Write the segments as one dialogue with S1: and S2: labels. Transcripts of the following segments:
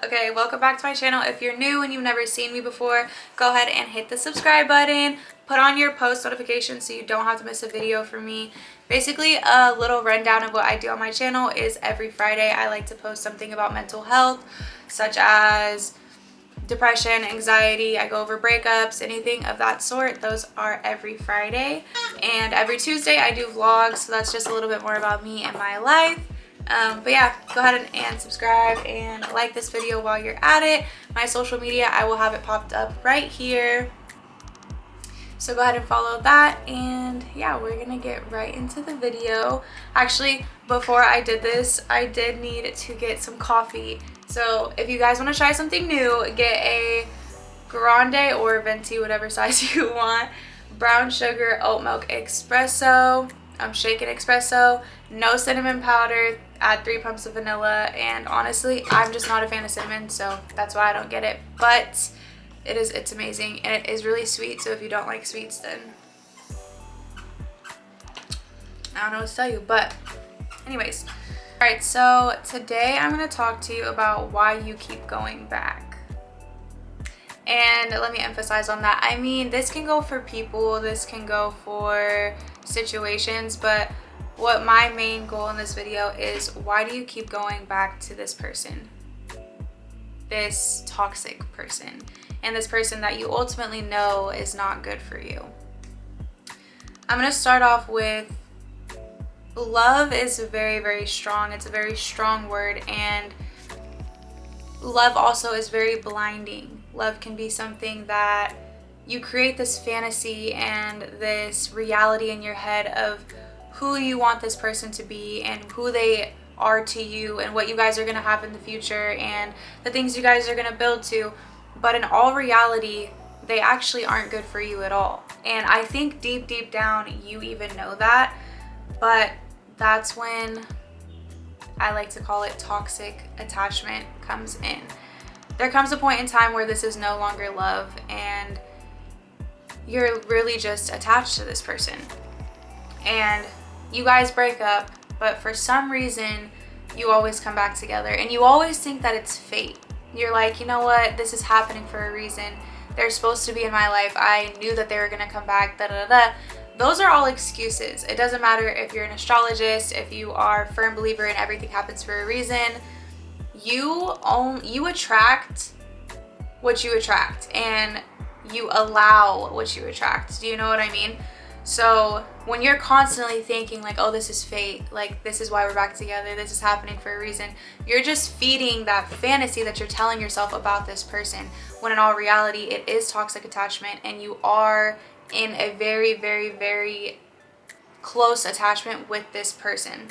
S1: up? Okay, welcome back to my channel. If you're new and you've never seen me before, go ahead and hit the subscribe button. Put on your post notifications so you don't have to miss a video from me. Basically, a little rundown of what I do on my channel is every Friday I like to post something about mental health, such as depression, anxiety. I go over breakups, anything of that sort. Those are every Friday. And every Tuesday I do vlogs, so that's just a little bit more about me and my life. But yeah, go ahead and subscribe and like this video while you're at it. My social media, I will have it popped up right here, so go ahead and follow that. And yeah, we're gonna get right into the video. Actually, before I did this, I did need to get some coffee. So if you guys want to try something new, get a grande or venti, whatever size you want, brown sugar oat milk espresso, shaken espresso, no cinnamon powder, add 3 pumps of vanilla. And honestly, I'm just not a fan of cinnamon, so that's why I don't get it. But it's amazing, and it is really sweet, so if you don't like sweets, then I don't know what to tell you. But anyways, all right, so today I'm going to talk to you about why you keep going back. And let me emphasize on that. I mean, this can go for people, this can go for situations, but what my main goal in this video is, why do you keep going back to this person, this toxic person, and this person that you ultimately know is not good for you? I'm going to start off with, love is very, very strong. It's a very strong word, and love also is very blinding. Love can be something that you create this fantasy and this reality in your head of who you want this person to be and who they are to you and what you guys are going to have in the future and the things you guys are going to build to. But in all reality, they actually aren't good for you at all. And I think deep down you even know that. But that's when I like to call it toxic attachment comes in. There comes a point in time where this is no longer love and you're really just attached to this person. And you guys break up, but for some reason you always come back together, and you always think that it's fate. You're like, you know what, this is happening for a reason. They're supposed to be in my life. I knew that they were going to come back, da da da. Those are all excuses. It doesn't matter if you're an astrologist, if you are a firm believer in everything happens for a reason. You attract what you attract, and you allow what you attract. Do you know what I mean? So when you're constantly thinking like, oh, this is fate, like this is why we're back together, this is happening for a reason, you're just feeding that fantasy that you're telling yourself about this person, when in all reality it is toxic attachment, and you are in a very, very, very close attachment with this person.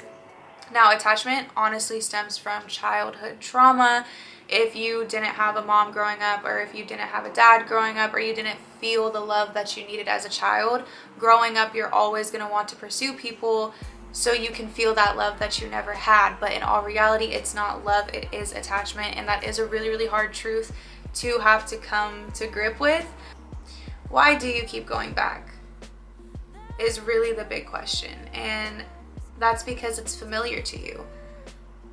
S1: Now, attachment honestly stems from childhood trauma. If you didn't have a mom growing up, or if you didn't have a dad growing up, or you didn't feel the love that you needed as a child, growing up, you're always going to want to pursue people so you can feel that love that you never had. But in all reality, it's not love, it is attachment. And that is a really, really hard truth to have to come to grip with. Why do you keep going back is really the big question. And that's because it's familiar to you.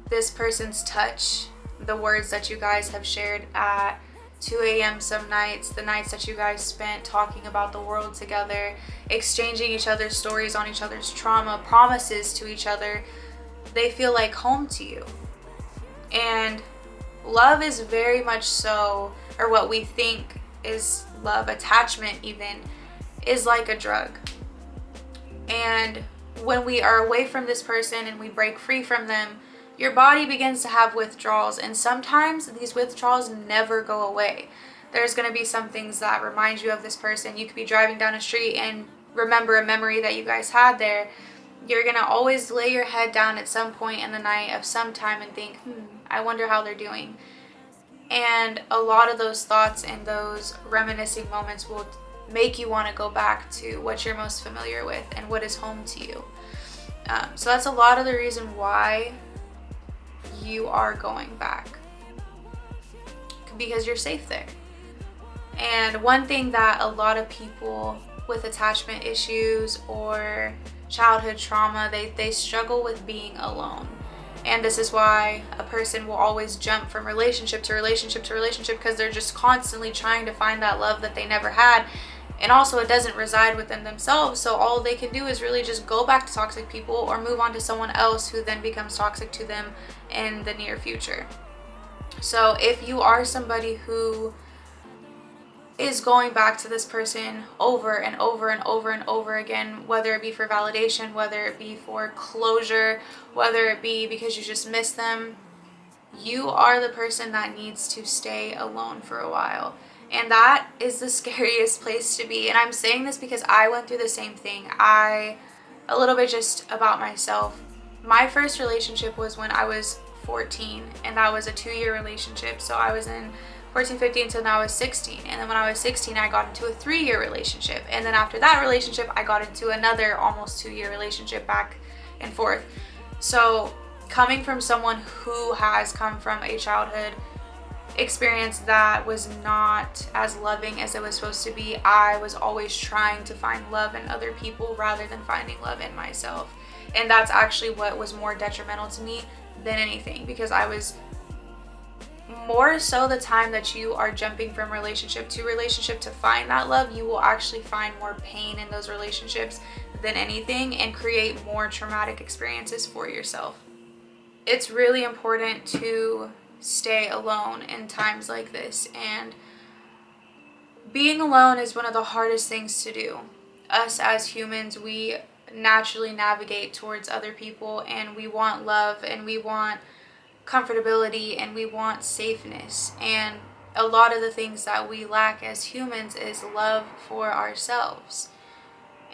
S1: This person's touch, the words that you guys have shared at 2 a.m. some nights, the nights that you guys spent talking about the world together, exchanging each other's stories on each other's trauma, promises to each other, they feel like home to you. And love is very much so, or what we think is love, attachment even, is like a drug. And when we are away from this person and we break free from them, your body begins to have withdrawals, and sometimes these withdrawals never go away. There's going to be some things that remind you of this person. You could be driving down a street and remember a memory that you guys had there. You're going to always lay your head down at some point in the night of some time and think, I wonder how they're doing. And a lot of those thoughts and those reminiscing moments will make you want to go back to what you're most familiar with and what is home to you. So that's a lot of the reason why you are going back, because you're safe there. And one thing that a lot of people with attachment issues or childhood trauma, they struggle with being alone. And this is why a person will always jump from relationship to relationship to relationship, because they're just constantly trying to find that love that they never had. And also, it doesn't reside within themselves. So all they can do is really just go back to toxic people or move on to someone else who then becomes toxic to them in the near future. So if you are somebody who is going back to this person over and over and over and over again, whether it be for validation, whether it be for closure, whether it be because you just miss them, you are the person that needs to stay alone for a while. And that is the scariest place to be. And I'm saying this because I went through the same thing. A little bit just about myself. My first relationship was when I was 14, and that was a 2-year relationship. So I was in 14, 15 until I was 16. And then when I was 16, I got into a 3-year relationship. And then after that relationship, I got into another almost 2-year relationship, back and forth. So coming from someone who has come from a childhood experience that was not as loving as it was supposed to be, I was always trying to find love in other people rather than finding love in myself. And that's actually what was more detrimental to me than anything, because I was more so the time that you are jumping from relationship to relationship to find that love, you will actually find more pain in those relationships than anything, and create more traumatic experiences for yourself. It's really important to stay alone in times like this, and being alone is one of the hardest things to do. Us as humans, we naturally navigate towards other people, and we want love, and we want comfortability, and we want safeness. And a lot of the things that we lack as humans is love for ourselves.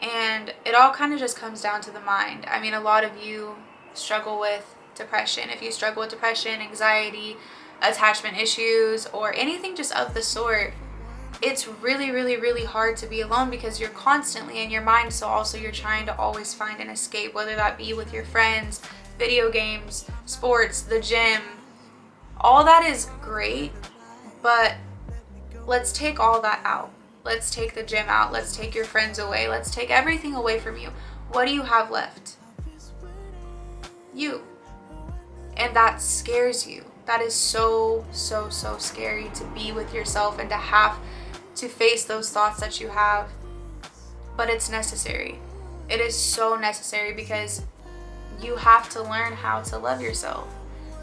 S1: And it all kind of just comes down to the mind. I mean, a lot of you struggle with depression. If you struggle with depression, anxiety, attachment issues, or anything just of the sort, it's really, really, really hard to be alone, because you're constantly in your mind. So also you're trying to always find an escape, whether that be with your friends, video games, sports, the gym. All that is great, but let's take all that out. Let's take the gym out. Let's take your friends away. Let's take everything away from you. What do you have left? You. And that scares you. That is so, so, so scary, to be with yourself and to have to face those thoughts that you have. But it's necessary. It is so necessary, because you have to learn how to love yourself.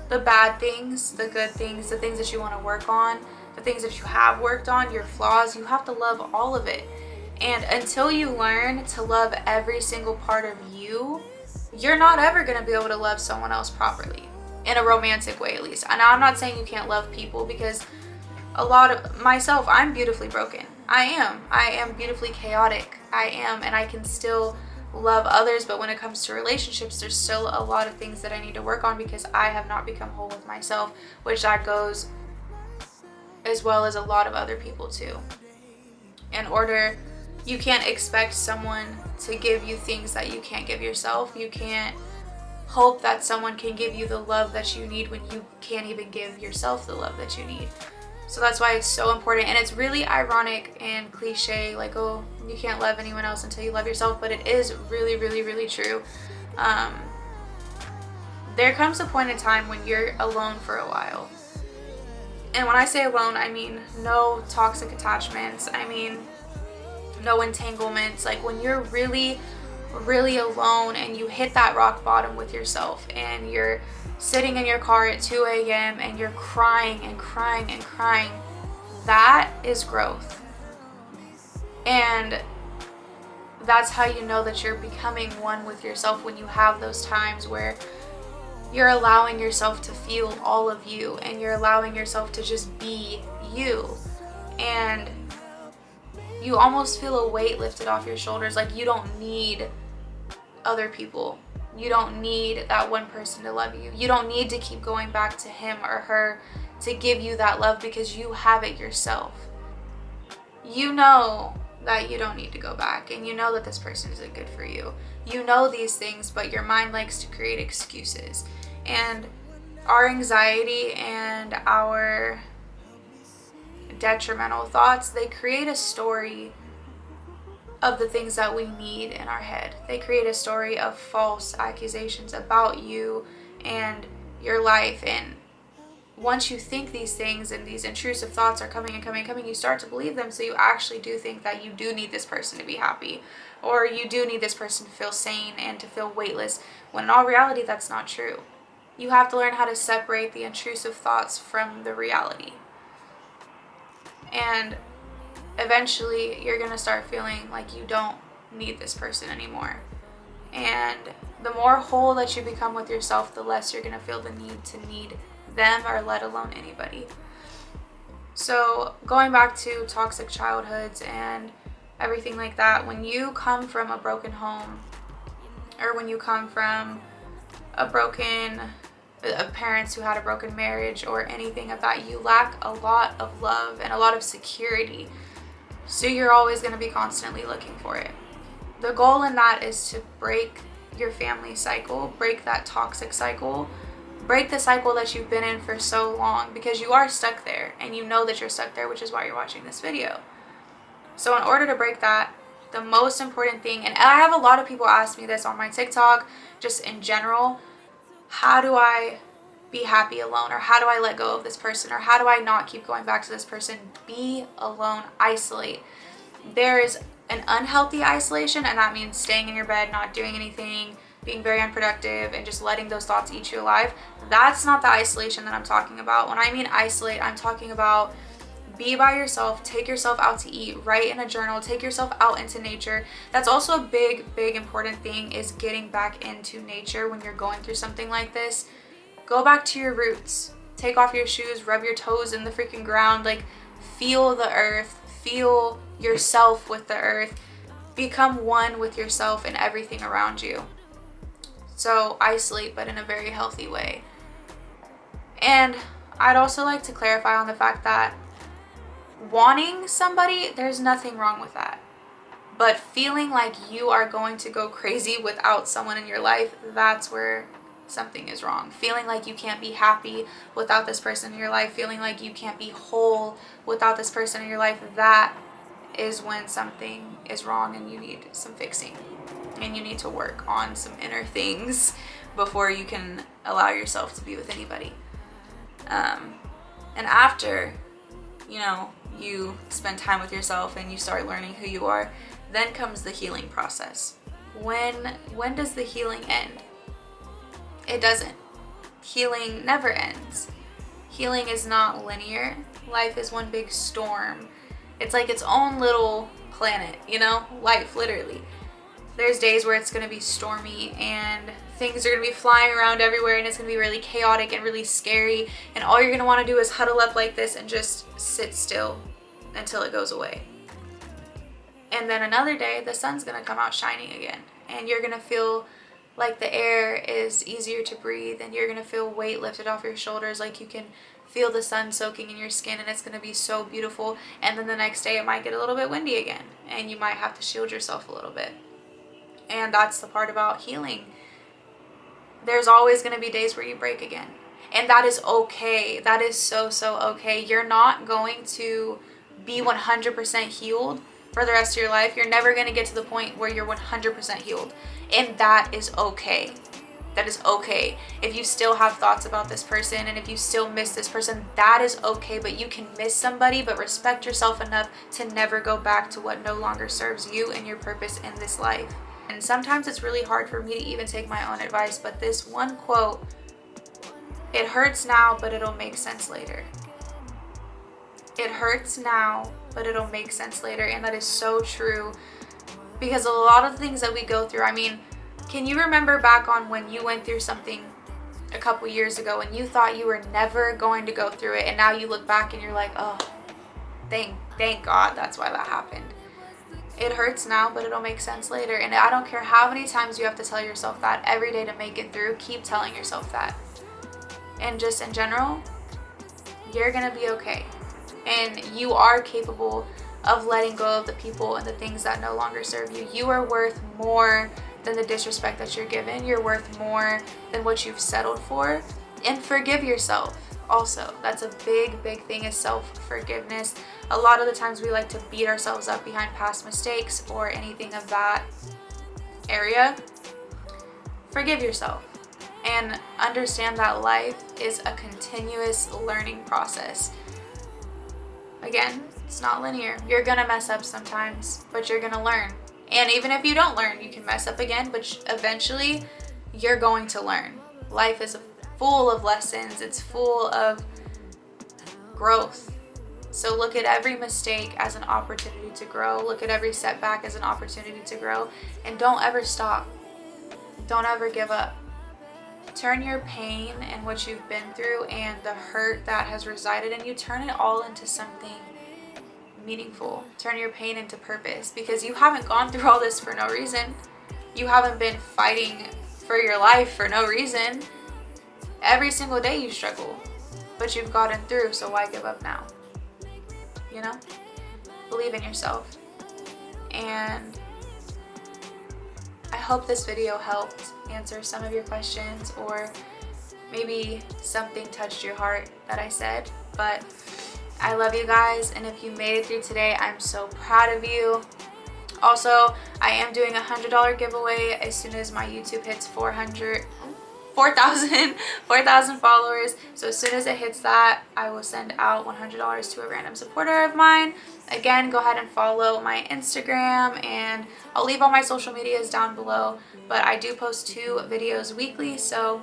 S1: The bad things, the good things, the things that you want to work on, the things that you have worked on, your flaws, you have to love all of it. And until you learn to love every single part of you, you're not ever going to be able to love someone else properly, in a romantic way at least. And I'm not saying you can't love people, because a lot of myself, I'm beautifully broken. I am beautifully chaotic. I am, and I can still love others, but when it comes to relationships, there's still a lot of things that I need to work on, because I have not become whole with myself, which that goes as well as a lot of other people too. You can't expect someone to give you things that you can't give yourself. You can't hope that someone can give you the love that you need when you can't even give yourself the love that you need. So that's why it's so important. And it's really ironic and cliche, like, oh, you can't love anyone else until you love yourself, but it is really, really, really true. There comes a point in time when you're alone for a while. And when I say alone, I mean no toxic attachments. I mean no entanglements. Like when you're really, really alone and you hit that rock bottom with yourself, and you're sitting in your car at 2 a.m. and you're crying and crying and crying, that is growth. And that's how you know that you're becoming one with yourself, when you have those times where you're allowing yourself to feel all of you, and you're allowing yourself to just be you. And you almost feel a weight lifted off your shoulders. Like you don't need other people. You don't need that one person to love you. You don't need to keep going back to him or her to give you that love, because you have it yourself. You know that you don't need to go back, and you know that this person isn't good for you. You know these things, but your mind likes to create excuses. And our anxiety and our detrimental thoughts, they create a story of the things that we need in our head. They create a story of false accusations about you, and your life. And once you think these things and these intrusive thoughts are coming and coming and coming, you start to believe them. So you actually do think that you do need this person to be happy, or you do need this person to feel sane and to feel weightless, when in all reality, that's not true. You have to learn how to separate the intrusive thoughts from the reality. And eventually, you're going to start feeling like you don't need this person anymore. And the more whole that you become with yourself, the less you're going to feel the need to need them, or let alone anybody. So going back to toxic childhoods and everything like that, when you come from a broken home, or when you come from parents who had a broken marriage or anything of that, you lack a lot of love and a lot of security. So you're always going to be constantly looking for it. The goal in that is to break your family cycle, break that toxic cycle, break the cycle that you've been in for so long, because you are stuck there and you know that you're stuck there, which is why you're watching this video. So in order to break that, the most important thing, and I have a lot of people ask me this on my TikTok, just in general, how do I be happy alone? Or how do I let go of this person? Or how do I not keep going back to this person? Be alone, isolate. There's an unhealthy isolation, and that means staying in your bed, not doing anything, being very unproductive, and just letting those thoughts eat you alive. That's not the isolation that I'm talking about. When I mean isolate, I'm talking about be by yourself, take yourself out to eat, write in a journal, take yourself out into nature. That's also a big important thing, is getting back into nature when you're going through something like this. Go back to your roots. Take off your shoes, rub your toes in the freaking ground, like feel the earth, feel yourself with the earth, become one with yourself and everything around you. So isolate, but in a very healthy way. And I'd also like to clarify on the fact that wanting somebody, there's nothing wrong with that. But feeling like you are going to go crazy without someone in your life, that's where something is wrong. Feeling like you can't be happy without this person in your life, feeling like you can't be whole without this person in your life, that is when something is wrong and you need some fixing. And you need to work on some inner things before you can allow yourself to be with anybody. And after, you spend time with yourself and you start learning who you are, then comes the healing process. When does the healing end? It doesn't. Healing never ends. Healing is not linear. Life is one big storm. It's like its own little planet, life, literally. There's days where it's going to be stormy and things are going to be flying around everywhere, and it's going to be really chaotic and really scary, and all you're going to want to do is huddle up like this and just sit still until it goes away. And then another day, the sun's going to come out shining again, and you're going to feel like the air is easier to breathe, and you're going to feel weight lifted off your shoulders, like you can feel the sun soaking in your skin, and it's going to be so beautiful. And then the next day it might get a little bit windy again, and you might have to shield yourself a little bit. And that's the part about healing. There's always going to be days where you break again, and that is okay. That is so okay. You're not going to be 100% healed for the rest of your life. You're never going to get to the point where you're 100% healed, and that is okay. That is okay. If you still have thoughts about this person, and if you still miss this person, that is okay. But you can miss somebody, but respect yourself enough to never go back to what no longer serves you and your purpose in this life. And sometimes it's really hard for me to even take my own advice, but this one quote, it hurts now, but it'll make sense later. It hurts now, but it'll make sense later. And that is so true, because a lot of things that we go through, can you remember back on when you went through something a couple years ago and you thought you were never going to go through it, and now you look back and you're like, oh, thank God that's why that happened. It hurts now, but it'll make sense later. And I don't care how many times you have to tell yourself that every day to make it through, keep telling yourself that. And just in general, you're gonna be okay. And you are capable of letting go of the people and the things that no longer serve you. You are worth more than the disrespect that you're given. You're worth more than what you've settled for. And forgive yourself also. That's a big thing, is self-forgiveness. A lot of the times we like to beat ourselves up behind past mistakes or anything of that area. Forgive yourself. and understand that life is a continuous learning process. Again, it's not linear. You're gonna mess up sometimes, but you're gonna learn. And even if you don't learn, you can mess up again, but eventually you're going to learn. Life is full of lessons. It's full of growth. So look at every mistake as an opportunity to grow. Look at every setback as an opportunity to grow. And don't ever stop. Don't ever give up. Turn your pain and what you've been through and the hurt that has resided in you, turn it all into something meaningful. Turn your pain into purpose, because you haven't gone through all this for no reason. You haven't been fighting for your life for no reason. Every single day you struggle, but you've gotten through, so why give up now? You know? Believe in yourself. And I hope this video helped answer some of your questions, or maybe something touched your heart that I said. But I love you guys, and if you made it through today, I'm so proud of you. Also, I am doing a $100 giveaway as soon as my YouTube hits 4,000 followers. So as soon as it hits that, I will send out $100 to a random supporter of mine. Again, go ahead and follow my Instagram, and I'll leave all my social medias down below. But I do post 2 videos weekly, so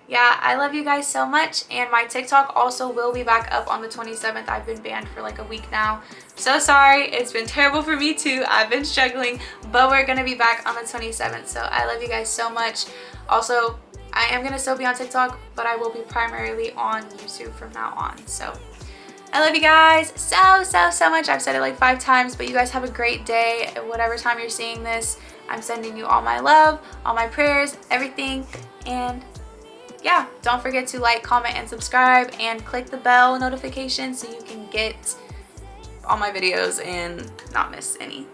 S1: yeah, I love you guys so much. And my TikTok also will be back up on the 27th. I've been banned for like a week now. So sorry, it's been terrible for me too. I've been struggling, but we're gonna be back on the 27th. So I love you guys so much. Also, I am gonna still be on TikTok, but I will be primarily on YouTube from now on. So I love you guys so much. I've said it like 5 times, but you guys have a great day at whatever time you're seeing this. I'm sending you all my love, all my prayers, everything. And yeah, don't forget to like, comment, and subscribe, and click the bell notification so you can get all my videos and not miss any.